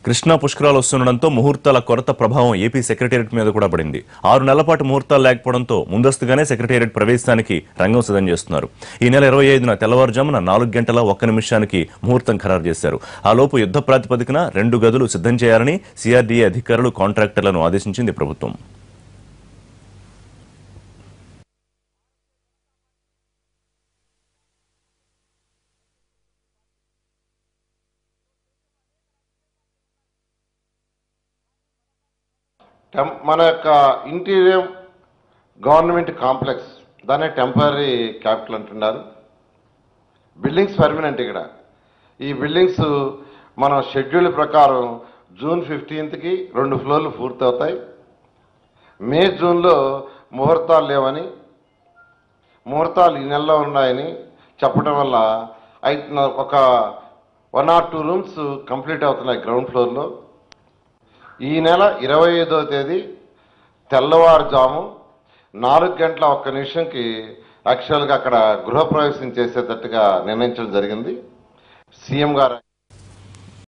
కృష్ణా పుష్కరాలు వస్తుండటంతో ముహూర్తాల కొరత ప్రభావం ఏపీ సెక్రటేరియట్ మీద కూడా పడింది. 6 నెలల పాటు ముహూర్తాలు లేకపోవడంతో ముందస్తుగానే సెక్రటేరియట్ ప్రవేశానికి రంగం సిద్ధం చేస్తున్నారు. ఈ నెల 25న తెల్లవారుజామున 4 గంటల 1 నిమిషానికి ముహూర్తం ఖరారు చేశారు. ఆ లోపు యుద్ధ ప్రాతిపదికన 2 గదులు సిద్ధం చేయాలని సిఆర్డీఏ అధికారులు కాంట్రాక్టర్లను ఆదేశించింది ప్రభుత్వం. మన యొక్క ఇంటీరియర్ గవర్నమెంట్ కాంప్లెక్స్ దాన్ని టెంపరీ క్యాపిటల్ అంటున్నారు. Buildings permanent. ఇక్కడ ఈ బిల్డింగ్స్ మన షెడ్యూల్ ప్రకారం జూన్ 15కి 2 ఫ్లోర్లు పూర్తవుతాయి. మే జూన్లో ముహూర్తాలు లేవని, ముహూర్తాలు ఈ నెలలో ఉన్నాయని చెప్పడం వల్ల ఒక 1 or 2 రూమ్స్ కంప్లీట్ అవుతున్నాయి గ్రౌండ్ ఫ్లోర్లో. ఈ నెల 25వ తేదీ తెల్లవారుజాము 4 గంటల 1 నిమిషంకి యాక్చువల్గా అక్కడ గృహప్రవేశం చేసేటట్టుగా నిర్ణయించడం జరిగింది. సీఎం గారు